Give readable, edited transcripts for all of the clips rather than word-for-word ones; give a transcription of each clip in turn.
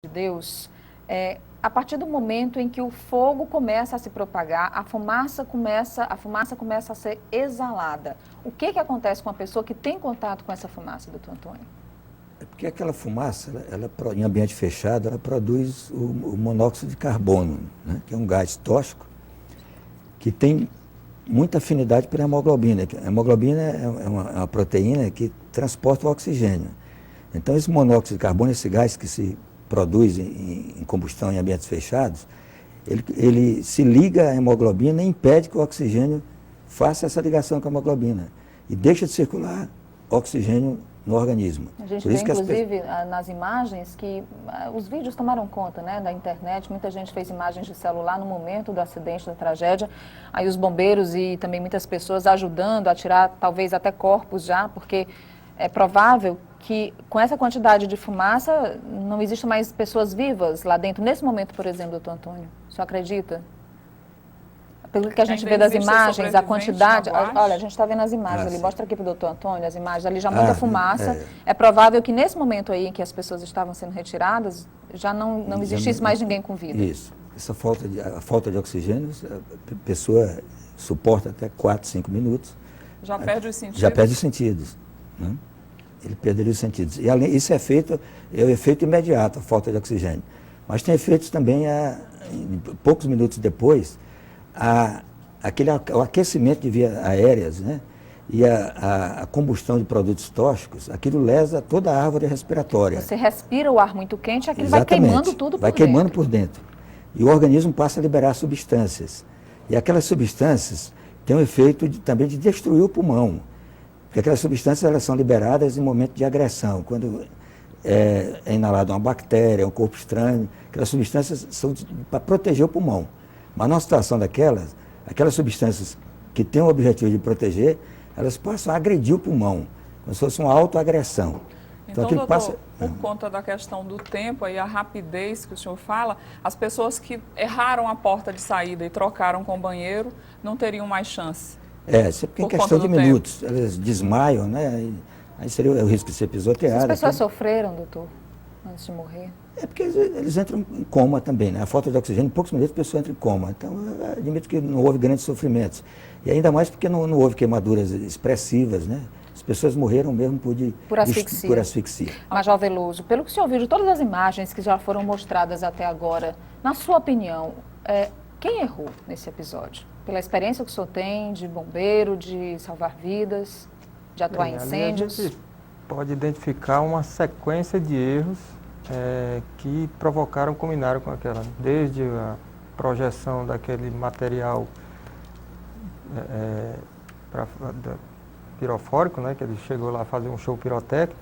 de Deus, a partir do momento em que o fogo começa a se propagar, a fumaça começa a ser exalada. O que acontece com a pessoa que tem contato com essa fumaça, doutor Antônio? É porque aquela fumaça, em ambiente fechado, ela produz o monóxido de carbono, né, que é um gás tóxico que tem muita afinidade pela hemoglobina. A hemoglobina é uma proteína que transporta o oxigênio. Então, esse monóxido de carbono, esse gás que se produz em combustão em ambientes fechados, ele se liga à hemoglobina e impede que o oxigênio faça essa ligação com a hemoglobina e deixa de circular oxigênio no organismo. A gente vê, inclusive, nas imagens que os vídeos tomaram conta, né, da internet. Muita gente fez imagens de celular no momento do acidente, da tragédia. Aí os bombeiros e também muitas pessoas ajudando a tirar talvez até corpos já, porque é provável que com essa quantidade de fumaça não existam mais pessoas vivas lá dentro. Nesse momento, por exemplo, doutor Antônio, o senhor acredita? Pelo que a gente vê das imagens, a quantidade... Olha, a gente está vendo as imagens ali. Mostra aqui para o doutor Antônio as imagens. Ali já muita fumaça. É provável que nesse momento aí em que as pessoas estavam sendo retiradas, já não existisse mais ninguém com vida. Isso. Essa falta de oxigênio, a pessoa suporta até 4, 5 minutos. Já perde os sentidos? Já perde os sentidos. Né? Ele perderia os sentidos. E além, isso é o efeito imediato, a falta de oxigênio. Mas tem efeitos também, poucos minutos depois, o aquecimento de vias aéreas, né? E a combustão de produtos tóxicos, aquilo lesa toda a árvore respiratória. Você respira o ar muito quente, aquilo vai queimando tudo por dentro. Vai queimando por dentro. E o organismo passa a liberar substâncias. E aquelas substâncias têm o efeito também de destruir o pulmão. Porque aquelas substâncias elas são liberadas em momento de agressão, quando é inalada uma bactéria, um corpo estranho. Aquelas substâncias são para proteger o pulmão. Mas numa situação aquelas substâncias que têm o objetivo de proteger, elas passam a agredir o pulmão, como se fosse uma autoagressão. Então, doutor, por conta da questão do tempo e a rapidez que o senhor fala, as pessoas que erraram a porta de saída e trocaram com o banheiro não teriam mais chance? Porque em questão de minutos, elas desmaiam, né? Aí seria o risco de ser pisoteado. As pessoas sofreram, doutor, antes de morrer? É porque eles entram em coma também, né? A falta de oxigênio, em poucos minutos a pessoa entra em coma. Então, eu admito que não houve grandes sofrimentos. E ainda mais porque não houve queimaduras expressivas, né? As pessoas morreram mesmo por asfixia. Major Veloso, pelo que o senhor viu de todas as imagens que já foram mostradas até agora, na sua opinião, quem errou nesse episódio? Pela experiência que o senhor tem de bombeiro, de salvar vidas, de atuar em incêndios? A gente pode identificar uma sequência de erros que provocaram, culminaram com aquela, desde a projeção daquele material pirofórico, né, que ele chegou lá a fazer um show pirotécnico,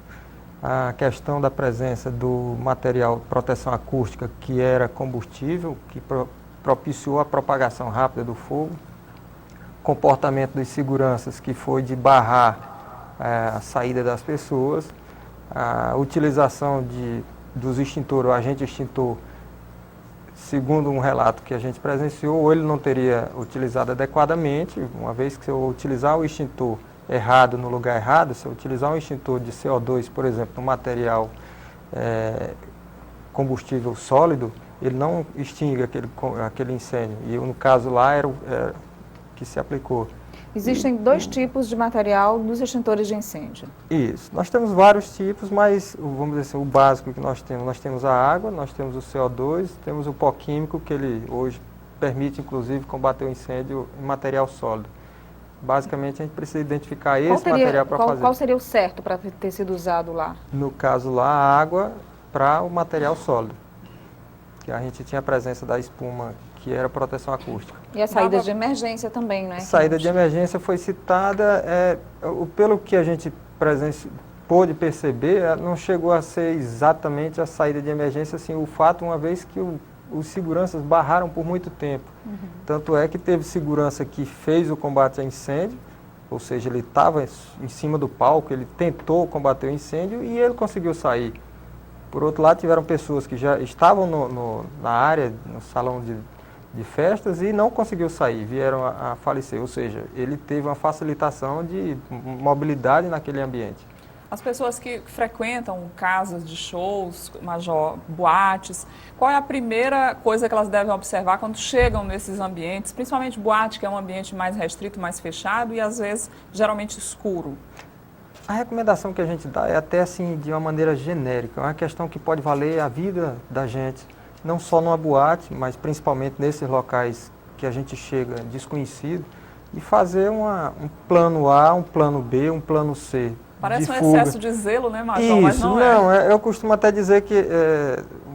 a questão da presença do material proteção acústica, que era combustível, que propiciou a propagação rápida do fogo, comportamento dos seguranças, que foi de barrar a saída das pessoas, a utilização dos extintores, o agente extintor, segundo um relato que a gente presenciou, ou ele não teria utilizado adequadamente, uma vez que se eu utilizar o extintor errado no lugar errado, se eu utilizar um extintor de CO2, por exemplo, no material combustível sólido, ele não extingue aquele incêndio. E no caso lá era que se aplicou. Existem dois tipos de material dos extintores de incêndio. Isso. Nós temos vários tipos, mas vamos dizer assim, o básico que nós temos a água, nós temos o CO2, temos o pó químico, que ele hoje permite, inclusive, combater o incêndio em material sólido. Basicamente, a gente precisa identificar esse material para fazer. Qual seria o certo para ter sido usado lá? No caso lá, a água para o material sólido. Que a gente tinha a presença da espuma, que era proteção acústica. E a saída de emergência também, né? A saída de emergência foi citada, pelo que a gente pôde perceber, não chegou a ser exatamente a saída de emergência, assim, o fato, uma vez que os seguranças barraram por muito tempo. Tanto é que teve segurança que fez o combate a incêndio, ou seja, ele estava em cima do palco, ele tentou combater o incêndio e ele conseguiu sair. Por outro lado, tiveram pessoas que já estavam na área, no salão de festas e não conseguiu sair, vieram a falecer. Ou seja, ele teve uma facilitação de mobilidade naquele ambiente. As pessoas que frequentam casas de shows, Major, boates, qual é a primeira coisa que elas devem observar quando chegam nesses ambientes, principalmente boate, que é um ambiente mais restrito, mais fechado e às vezes geralmente escuro? A recomendação que a gente dá é até assim de uma maneira genérica, é uma questão que pode valer a vida da gente, não só numa boate, mas principalmente nesses locais que a gente chega desconhecido, e fazer um plano A, um plano B, um plano C. Parece de um fuga. excesso de zelo, né, Major? Isso, Mas não é. eu costumo até dizer que,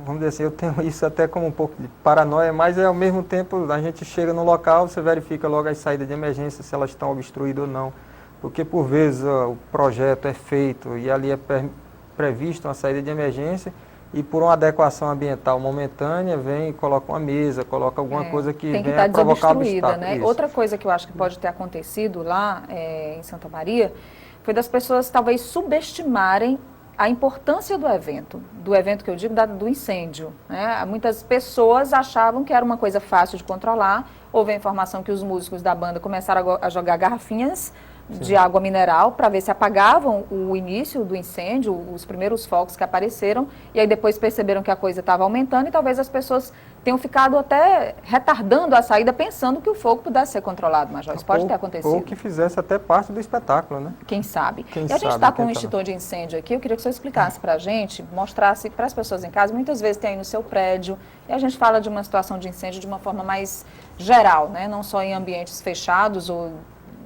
vamos dizer assim, eu tenho isso até como um pouco de paranoia, mas ao mesmo tempo a gente chega no local, você verifica logo as saídas de emergência, se elas estão obstruídas ou não. Porque por vezes o projeto é feito e ali é previsto uma saída de emergência e por uma adequação ambiental momentânea vem e coloca uma mesa, coloca alguma coisa que tem que venha estar a provocar desobstruída, obstáculo. né? Isso. Outra coisa que eu acho que pode ter acontecido lá em Santa Maria foi das pessoas talvez subestimarem a importância do evento que eu digo do incêndio, né? Muitas pessoas achavam que era uma coisa fácil de controlar. Houve a informação que os músicos da banda começaram a jogar garrafinhas de água mineral para ver se apagavam o início do incêndio, os primeiros focos que apareceram, e aí depois perceberam que a coisa estava aumentando e talvez as pessoas tenham ficado até retardando a saída pensando que o fogo pudesse ser controlado, Major. Isso pode ter acontecido. Ou que fizesse até parte do espetáculo, né? Quem sabe. Quem e a gente sabe, está com um quem extintor de incêndio aqui, eu queria que o senhor explicasse para a gente, mostrasse para as pessoas em casa, muitas vezes tem aí no seu prédio, e a gente fala de uma situação de incêndio de uma forma mais geral, né? Não só em ambientes fechados ou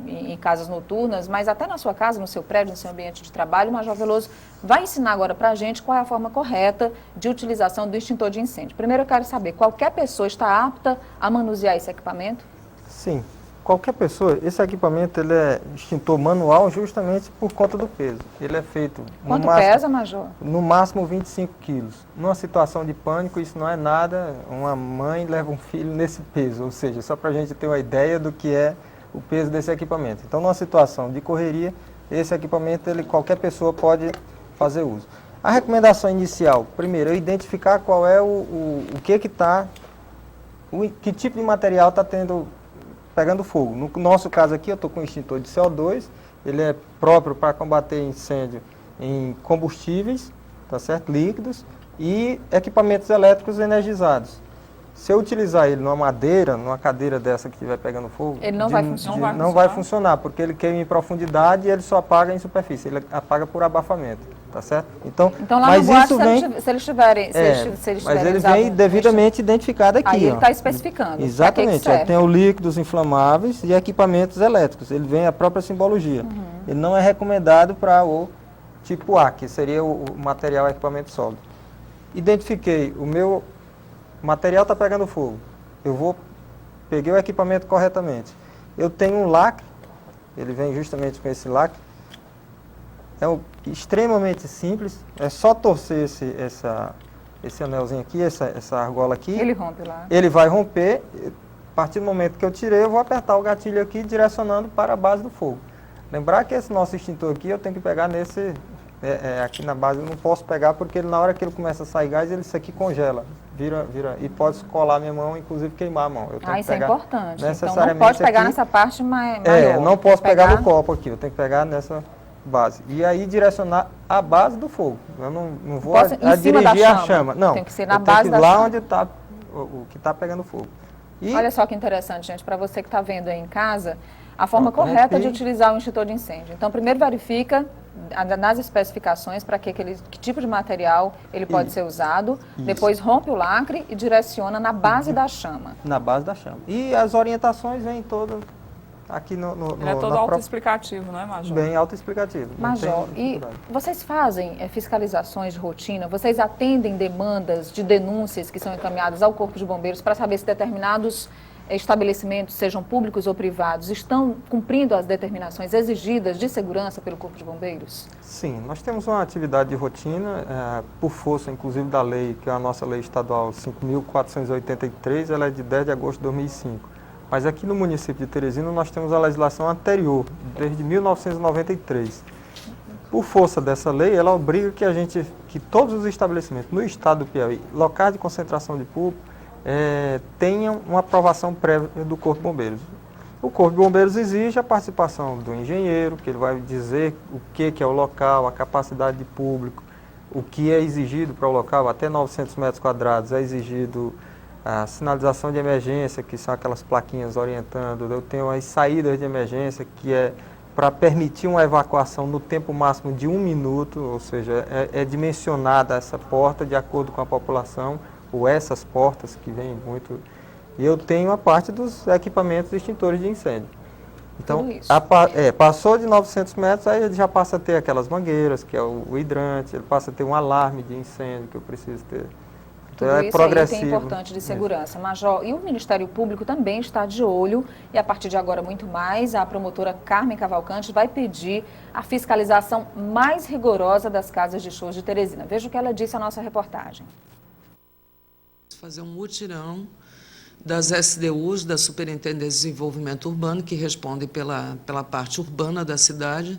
em casas noturnas, mas até na sua casa, no seu prédio, no seu ambiente de trabalho. O Major Veloso vai ensinar agora para a gente qual é a forma correta de utilização do extintor de incêndio. Primeiro eu quero saber, qualquer pessoa está apta a manusear esse equipamento? Sim, qualquer pessoa. Esse equipamento ele é extintor manual justamente por conta do peso. Ele é feito... Quanto pesa, Major? No máximo 25 quilos. Numa situação de pânico, isso não é nada. Uma mãe leva um filho nesse peso, ou seja, só para a gente ter uma ideia do que é o peso desse equipamento. Então, numa situação de correria, esse equipamento, qualquer pessoa pode fazer uso. A recomendação inicial, primeiro, é identificar qual é que tipo de material está pegando fogo. No nosso caso aqui, eu estou com um extintor de CO2, ele é próprio para combater incêndio em combustíveis, tá certo? Líquidos, e equipamentos elétricos energizados. Se eu utilizar ele numa madeira, numa cadeira dessa que estiver pegando fogo, ele não vai funcionar. Não vai funcionar, porque ele queima em profundidade e ele só apaga em superfície, ele apaga por abafamento, tá certo? Então lá mas no boate, isso vem, se eles tiverem mas ele vem devidamente identificado aqui. Aí ele está especificando. Exatamente, tem o líquidos inflamáveis e equipamentos elétricos, ele vem a própria simbologia. Ele não é recomendado para o tipo A, que seria o material equipamento sólido. Identifiquei o meu material está pegando fogo, peguei o equipamento corretamente. Eu tenho um lacre, ele vem justamente com esse lacre, extremamente simples, é só torcer esse anelzinho aqui, essa argola aqui. Ele rompe lá. Ele vai romper, a partir do momento que eu tirei, eu vou apertar o gatilho aqui, direcionando para a base do fogo. Lembrar que esse nosso extintor aqui, eu tenho que pegar aqui na base, eu não posso pegar porque na hora que ele começa a sair gás, isso aqui congela. Vira, e pode colar a minha mão, inclusive queimar a mão. Eu tenho que isso é importante. Necessariamente então não pode pegar aqui, nessa parte maior. Não posso pegar no copo aqui, eu tenho que pegar nessa base. E aí direcionar a base do fogo. Eu não vou dirigir a chama. Não, tem que ser na base da lá chama. onde está o que está pegando fogo. Olha só que interessante, gente, para você que está vendo aí em casa, a forma correta de utilizar o extintor de incêndio. Então, primeiro verifica nas especificações para que tipo de material ele pode ser usado, depois rompe o lacre e direciona na base da chama. Na base da chama. E as orientações vêm todas aqui no ele é todo autoexplicativo, não é, Major? Bem autoexplicativo. Major, e vocês fazem fiscalizações de rotina? Vocês atendem demandas de denúncias que são encaminhadas ao Corpo de Bombeiros para saber se determinados estabelecimentos, sejam públicos ou privados, estão cumprindo as determinações exigidas de segurança pelo Corpo de Bombeiros? Sim, nós temos uma atividade de rotina, por força inclusive da lei, que é a nossa lei estadual 5.483, ela é de 10 de agosto de 2005. Mas aqui no município de Teresina nós temos a legislação anterior, desde 1993. Por força dessa lei, ela obriga que todos os estabelecimentos no estado do Piauí, locais de concentração de público, tenham uma aprovação prévia do Corpo de Bombeiros. O Corpo de Bombeiros exige a participação do engenheiro, que ele vai dizer o que é o local, a capacidade de público, o que é exigido para o local, até 900 metros quadrados é exigido a sinalização de emergência, que são aquelas plaquinhas orientando. Eu tenho as saídas de emergência, que é para permitir uma evacuação no tempo máximo de 1 minuto, ou seja, é dimensionada essa porta de acordo com a população, ou essas portas que vêm muito. E eu tenho a parte dos equipamentos extintores de incêndio. Então, passou de 900 metros, aí ele já passa a ter aquelas mangueiras, que é o hidrante, ele passa a ter um alarme de incêndio que eu preciso ter. Tudo Então, isso progressivo. é importante de segurança. Major, e o Ministério Público também está de olho, e a partir de agora muito mais, a promotora Carmen Cavalcante vai pedir a fiscalização mais rigorosa das casas de shows de Teresina. Veja o que ela disse à nossa reportagem. Fazer um mutirão das SDUs, da Superintendência de Desenvolvimento Urbano, que respondem pela parte urbana da cidade,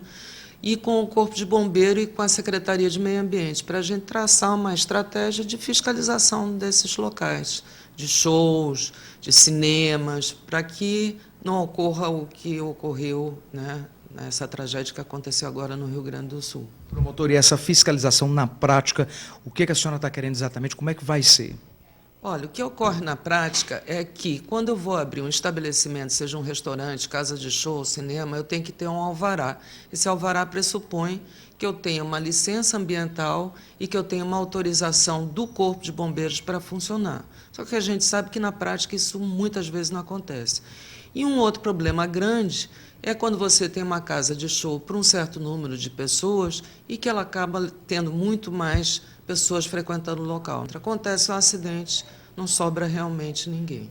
e com o Corpo de Bombeiro e com a Secretaria de Meio Ambiente, para a gente traçar uma estratégia de fiscalização desses locais, de shows, de cinemas, para que não ocorra o que ocorreu, né, nessa tragédia que aconteceu agora no Rio Grande do Sul. Promotor, e essa fiscalização na prática, o que a senhora está querendo exatamente? Como é que vai ser? Olha, o que ocorre na prática é que, quando eu vou abrir um estabelecimento, seja um restaurante, casa de show, cinema, eu tenho que ter um alvará. Esse alvará pressupõe que eu tenha uma licença ambiental e que eu tenha uma autorização do Corpo de Bombeiros para funcionar. Só que a gente sabe que, na prática, isso muitas vezes não acontece. E um outro problema grande é quando você tem uma casa de show para um certo número de pessoas e que ela acaba tendo muito mais pessoas frequentando o local. Acontece um acidente, não sobra realmente ninguém.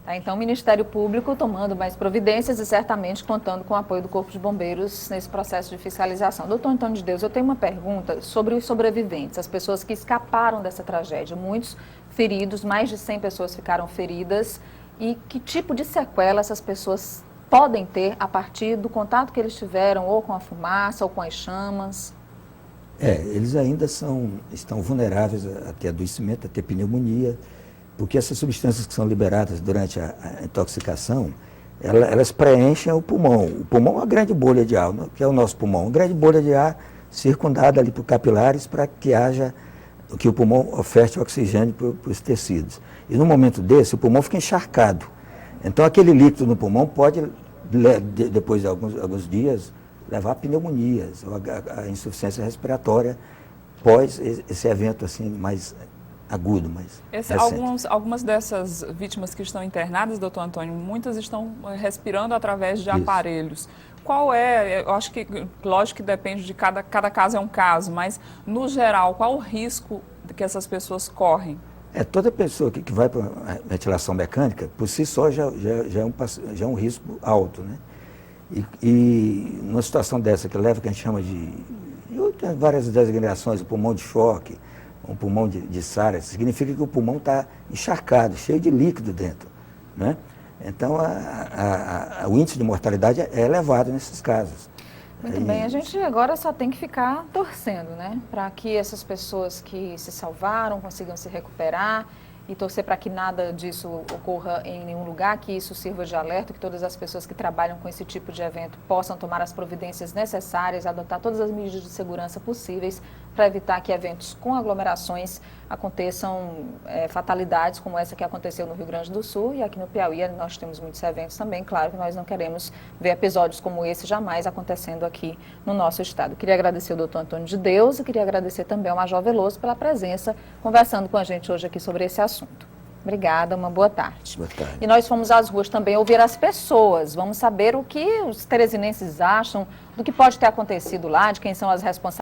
Então, o Ministério Público tomando mais providências e certamente contando com o apoio do Corpo de Bombeiros nesse processo de fiscalização. Doutor Antônio de Deus, eu tenho uma pergunta sobre os sobreviventes, as pessoas que escaparam dessa tragédia. Muitos feridos, mais de 100 pessoas ficaram feridas. E que tipo de sequela essas pessoas podem ter a partir do contato que eles tiveram ou com a fumaça ou com as chamas? Eles ainda estão vulneráveis a ter adoecimento, a ter pneumonia, porque essas substâncias que são liberadas durante a intoxicação, elas preenchem o pulmão. O pulmão é uma grande bolha de ar, que é o nosso pulmão, uma grande bolha de ar circundada ali por capilares para que o pulmão oferte oxigênio para os tecidos. E no momento desse, o pulmão fica encharcado. Então, aquele líquido no pulmão pode, depois de alguns dias, levar a pneumonias, ou a insuficiência respiratória, pós esse evento assim, mais agudo, mais recente. Algumas dessas vítimas que estão internadas, doutor Antônio, muitas estão respirando através de aparelhos. Qual é, eu acho que, lógico que depende de cada caso é um caso, mas, no geral, qual o risco que essas pessoas correm? Toda pessoa que vai para a ventilação mecânica, por si só, já é um risco alto, né? E numa situação dessa que leva, que a gente chama tem várias designações, o pulmão de choque, um pulmão de SARA, significa que o pulmão está encharcado, cheio de líquido dentro, né? Então, o índice de mortalidade é elevado nesses casos. Muito bem, a gente agora só tem que ficar torcendo, né? Para que essas pessoas que se salvaram consigam se recuperar e torcer para que nada disso ocorra em nenhum lugar, que isso sirva de alerta, que todas as pessoas que trabalham com esse tipo de evento possam tomar as providências necessárias, adotar todas as medidas de segurança possíveis para evitar que eventos com aglomerações aconteçam fatalidades como essa que aconteceu no Rio Grande do Sul e aqui no Piauí. Nós temos muitos eventos também, claro que nós não queremos ver episódios como esse jamais acontecendo aqui no nosso estado. Queria agradecer ao doutor Antônio de Deus e queria agradecer também ao Major Veloso pela presença, conversando com a gente hoje aqui sobre esse assunto. Obrigada, uma boa tarde. Boa tarde. E nós fomos às ruas também ouvir as pessoas, vamos saber o que os teresinenses acham do que pode ter acontecido lá, de quem são as responsáveis.